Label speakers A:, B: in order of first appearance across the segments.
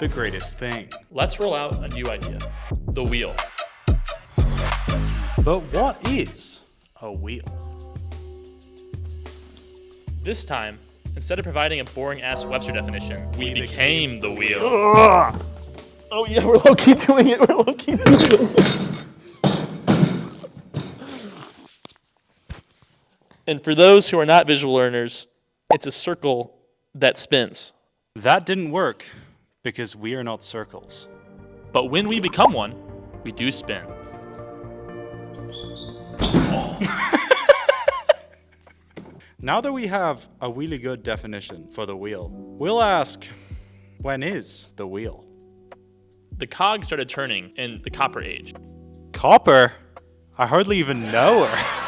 A: the greatest thing.
B: Let's roll out a new idea, the wheel.
A: But what is a wheel?
B: This time, instead of providing a boring-ass Webster definition, we became the wheel.
C: Oh yeah, we're low-key doing it. We're low-key doing it.
B: And for those who are not visual learners, it's a circle that spins.
A: That didn't work because we are not circles.
B: But when we become one, we do spin.
A: Now that we have a really good definition for the wheel, we'll ask, when is the wheel?
B: The cogs started turning in the Copper Age.
A: Copper? I hardly even know her.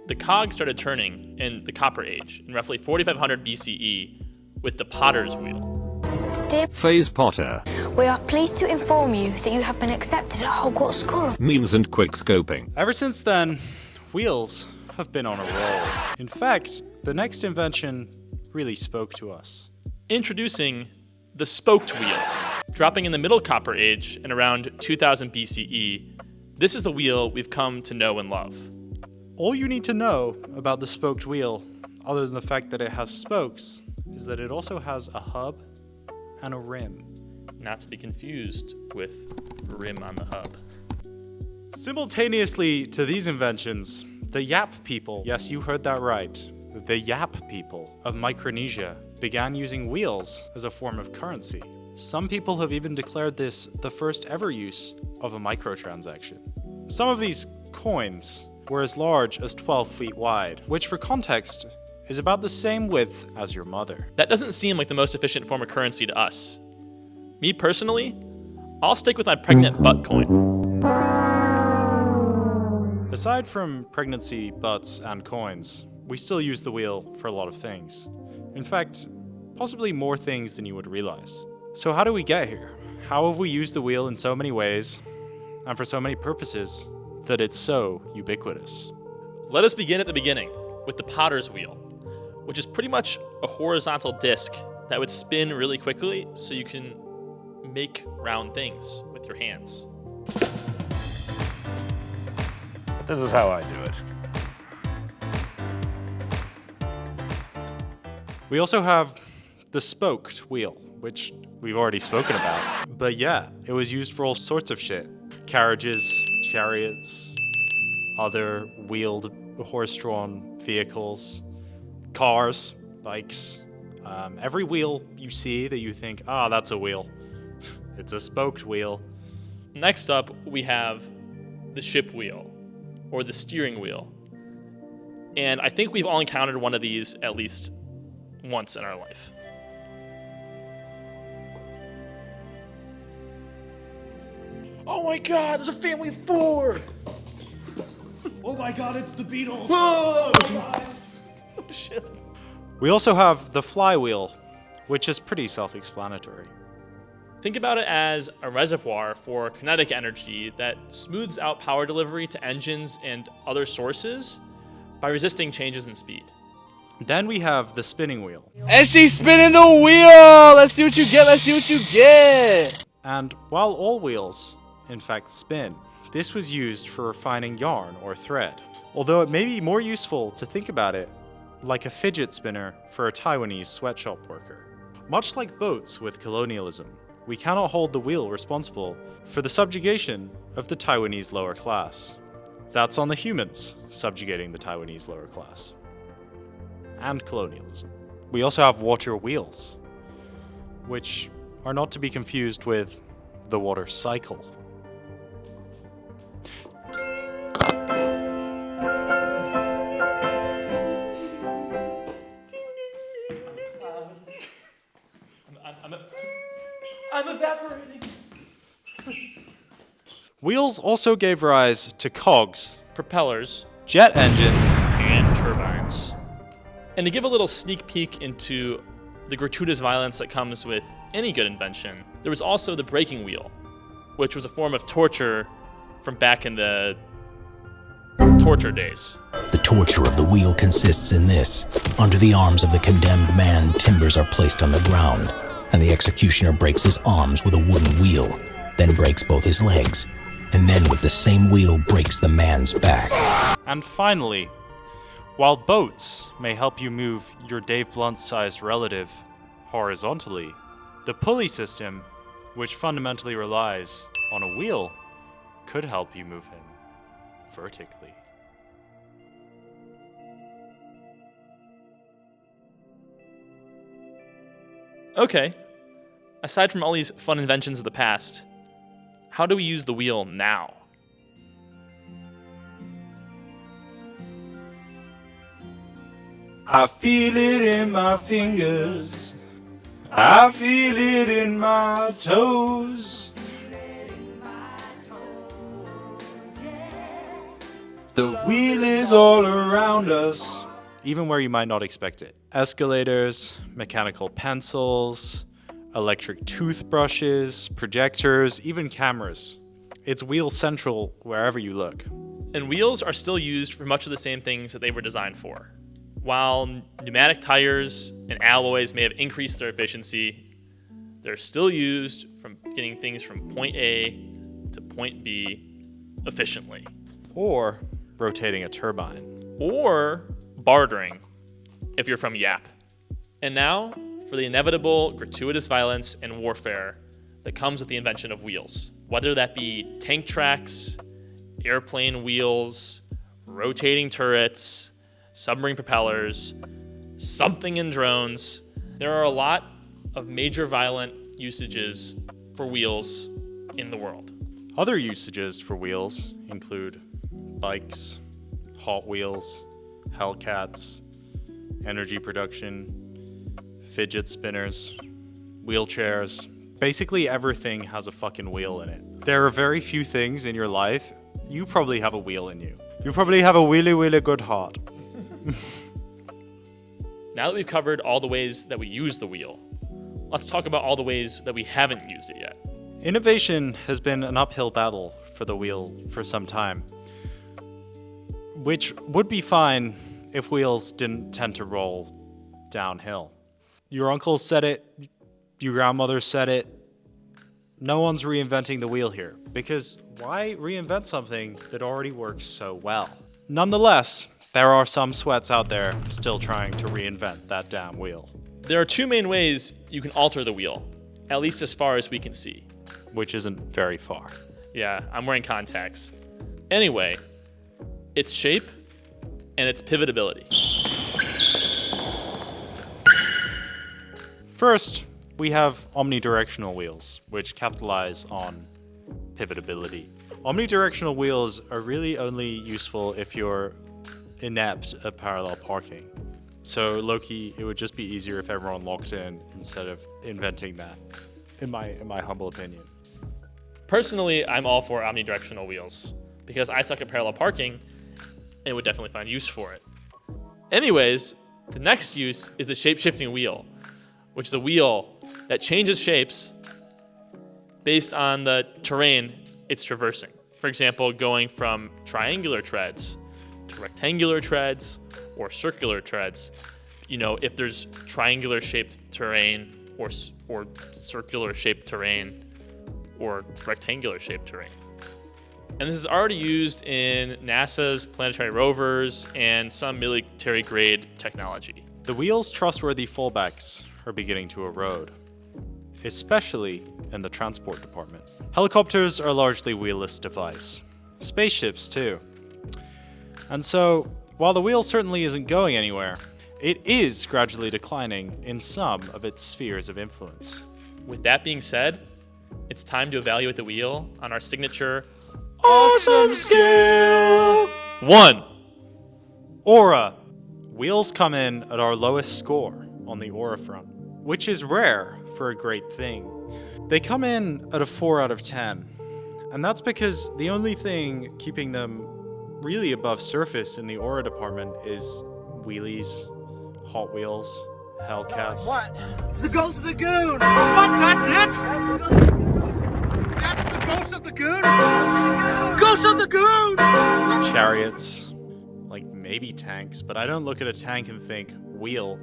B: The cogs started turning in the Copper Age in roughly 4500 BCE with the potter's wheel.
D: Dear
E: Phase Potter.
D: We are pleased to inform you that you have been accepted at Hogwarts School.
E: Memes and quick scoping.
A: Ever since then, wheels have been on a roll. In fact, the next invention really spoke to us.
B: Introducing the spoked wheel. Dropping in the Middle Copper Age in around 2000 BCE, this is the wheel we've come to know and love.
A: All you need to know about the spoked wheel, other than the fact that it has spokes, is that it also has a hub and a rim.
B: Not to be confused with rim on the hub.
A: Simultaneously to these inventions, the Yap people, yes, you heard that right, the Yap people of Micronesia began using wheels as a form of currency. Some people have even declared this the first ever use of a microtransaction. Some of these coins were as large as 12 feet wide, which for context is about the same width as your mother.
B: That doesn't seem like the most efficient form of currency to us. Me personally, I'll stick with my pregnant butt coin.
A: Aside from pregnancy, butts, and coins, we still use the wheel for a lot of things. In fact, possibly more things than you would realize. So how do we get here? How have we used the wheel in so many ways, and for so many purposes, that it's so ubiquitous?
B: Let us begin at the beginning with the potter's wheel, which is pretty much a horizontal disc that would spin really quickly so you can make round things with your hands.
C: This is how I do it.
A: We also have the spoked wheel, which we've already spoken about. But yeah, it was used for all sorts of shit. Carriages, chariots, other wheeled horse-drawn vehicles, cars, bikes. Every wheel you see that you think, that's a wheel. It's a spoked wheel.
B: Next up, we have the ship wheel, or the steering wheel. And I think we've all encountered one of these at least once in our life.
C: Oh my God! There's a family of 4. Oh my God! It's the Beatles.
B: Whoa! Oh, shit.
A: We also have the flywheel, which is pretty self-explanatory.
B: Think about it as a reservoir for kinetic energy that smooths out power delivery to engines and other sources by resisting changes in speed.
A: Then we have the spinning wheel.
C: And she's spinning the wheel. Let's see what you get. Let's see what you get.
A: And while all wheels, in fact, spin, this was used for refining yarn or thread. Although it may be more useful to think about it like a fidget spinner for a Taiwanese sweatshop worker. Much like boats with colonialism, we cannot hold the wheel responsible for the subjugation of the Taiwanese lower class. That's on the humans subjugating the Taiwanese lower class. And colonialism. We also have water wheels, which are not to be confused with the water cycle.
B: I'm evaporating.
A: Wheels also gave rise to cogs,
B: Propellers
A: jet engines,
B: and turbines. And to give a little sneak peek into the gratuitous violence that comes with any good invention, there was also the breaking wheel, which was a form of torture from back in the torture days.
F: The torture of the wheel consists in this. Under the arms of the condemned man, timbers are placed on the ground, and the executioner breaks his arms with a wooden wheel, then breaks both his legs, and then with the same wheel breaks the man's back.
A: And finally, while boats may help you move your Dave Blunt-sized relative horizontally, the pulley system, which fundamentally relies on a wheel, could help you move him vertically.
B: Okay, aside from all these fun inventions of the past, how do we use the wheel now?
A: I feel it in my fingers. I feel it in my toes. The wheel is all around us, even where you might not expect it. Escalators, mechanical pencils, electric toothbrushes, projectors, even cameras. It's wheel central wherever you look.
B: And wheels are still used for much of the same things that they were designed for. While pneumatic tires and alloys may have increased their efficiency, they're still used for getting things from point A to point B efficiently.
A: Or rotating a turbine.
B: Or bartering, if you're from Yap. And now, for the inevitable gratuitous violence and warfare that comes with the invention of wheels. Whether that be tank tracks, airplane wheels, rotating turrets, submarine propellers, something in drones. There are a lot of major violent usages for wheels in the world.
A: Other usages for wheels include bikes, Hot Wheels, Hellcats, energy production, fidget spinners, wheelchairs. Basically everything has a fucking wheel in it. There are very few things in your life, you probably have a wheel in you. You probably have a really good heart.
B: Now that we've covered all the ways that we use the wheel, let's talk about all the ways that we haven't used it yet.
A: Innovation has been an uphill battle for the wheel for some time, which would be fine if wheels didn't tend to roll downhill. Your uncles said it, your grandmother said it. No one's reinventing the wheel here, because why reinvent something that already works so well? Nonetheless, there are some sweats out there still trying to reinvent that damn wheel.
B: There are two main ways you can alter the wheel, at least as far as we can see.
A: Which isn't very far.
B: Yeah, I'm wearing contacts. Anyway, its shape and its pivotability.
A: First, we have omnidirectional wheels, which capitalize on pivotability. Omnidirectional wheels are really only useful if you're inept at parallel parking. So low-key, it would just be easier if everyone locked in instead of inventing that, in my humble opinion.
B: Personally, I'm all for omnidirectional wheels because I suck at parallel parking and would definitely find use for it. Anyways, the next use is the shape-shifting wheel, which is a wheel that changes shapes based on the terrain it's traversing. For example, going from triangular treads to rectangular treads or circular treads. You know, if there's triangular shaped terrain or circular shaped terrain or rectangular shaped terrain. And this is already used in NASA's planetary rovers and some military grade technology.
A: The wheel's trustworthy fallbacks are beginning to erode, especially in the transport department. Helicopters are largely wheelless device. Spaceships too. And so, while the wheel certainly isn't going anywhere, it is gradually declining in some of its spheres of influence.
B: With that being said, it's time to evaluate the wheel on our signature
A: AUSAM scale!
B: 1.
A: Aura. Wheels come in at our lowest score on the aura front, which is rare for a great thing. They come in at a 4 out of 10, and that's because the only thing keeping them really above surface in the aura department is wheelies, Hot Wheels, Hellcats.
G: What? It's the ghost of the goon! What? That's it? That's the ghost of the goon? Ghost of the goon!
A: Chariots, like maybe tanks, but I don't look at a tank and think wheel.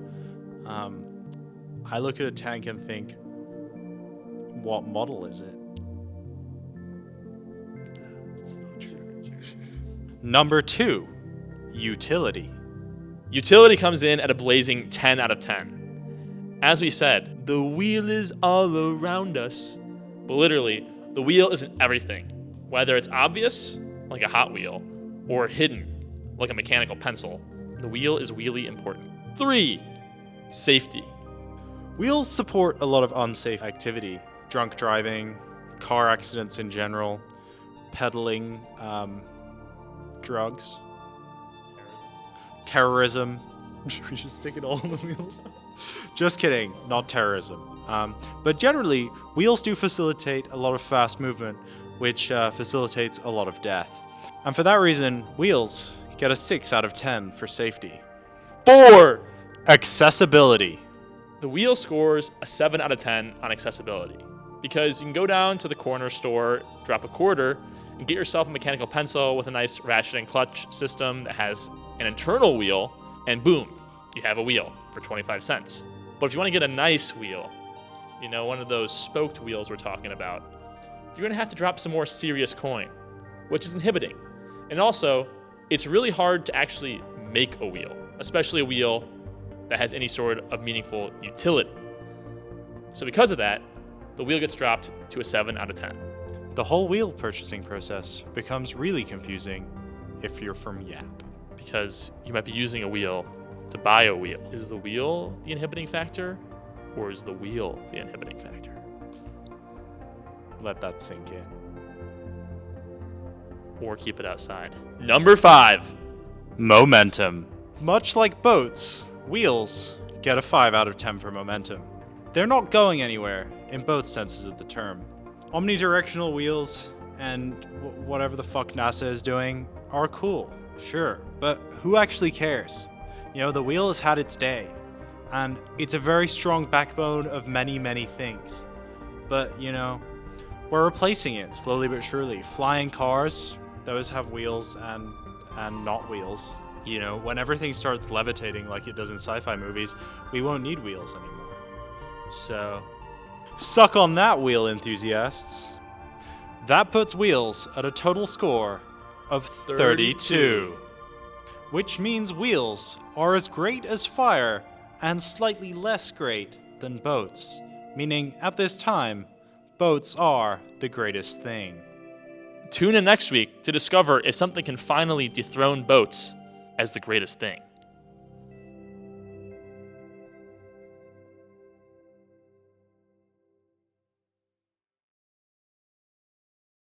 A: I look at a tank and think, what model is it? That's not true. Number 2, utility.
B: Utility comes in at a blazing 10 out of 10. As we said, the wheel is all around us. But literally, the wheel isn't everything. Whether it's obvious, like a Hot Wheel, or hidden, like a mechanical pencil, the wheel is really important. 3, safety.
A: Wheels support a lot of unsafe activity. Drunk driving, car accidents in general, peddling, drugs, terrorism. Should we just stick it all on the wheels? Just kidding, not terrorism. But generally, wheels do facilitate a lot of fast movement, which facilitates a lot of death. And for that reason, wheels get a 6 out of 10 for safety. 4, accessibility.
B: The wheel scores a 7 out of 10 on accessibility because you can go down to the corner store, drop a quarter, and get yourself a mechanical pencil with a nice ratchet and clutch system that has an internal wheel, and boom, you have a wheel for 25 cents. But if you want to get a nice wheel, you know, one of those spoked wheels we're talking about, you're going to have to drop some more serious coin, which is inhibiting. And also, it's really hard to actually make a wheel, especially a wheel that has any sort of meaningful utility. So because of that, the wheel gets dropped to a 7 out of 10.
A: The whole wheel purchasing process becomes really confusing if you're from Yap.
B: Because you might be using a wheel to buy a wheel. Is the wheel the inhibiting factor, or is the wheel the inhibiting factor?
A: Let that sink in.
B: Or keep it outside. Number 5.
A: Momentum. Much like boats, wheels get a 5 out of 10 for momentum. They're not going anywhere in both senses of the term. Omnidirectional wheels and whatever the fuck NASA is doing are cool, sure, but who actually cares? You know, the wheel has had its day, and it's a very strong backbone of many, many things. But, you know, we're replacing it slowly but surely. Flying cars, those have wheels and not wheels. You know, when everything starts levitating like it does in sci-fi movies, we won't need wheels anymore. So, suck on that, wheel enthusiasts. That puts wheels at a total score of 32. Which means wheels are as great as fire and slightly less great than boats. Meaning, at this time, boats are the greatest thing.
B: Tune in next week to discover if something can finally dethrone boats as the greatest thing.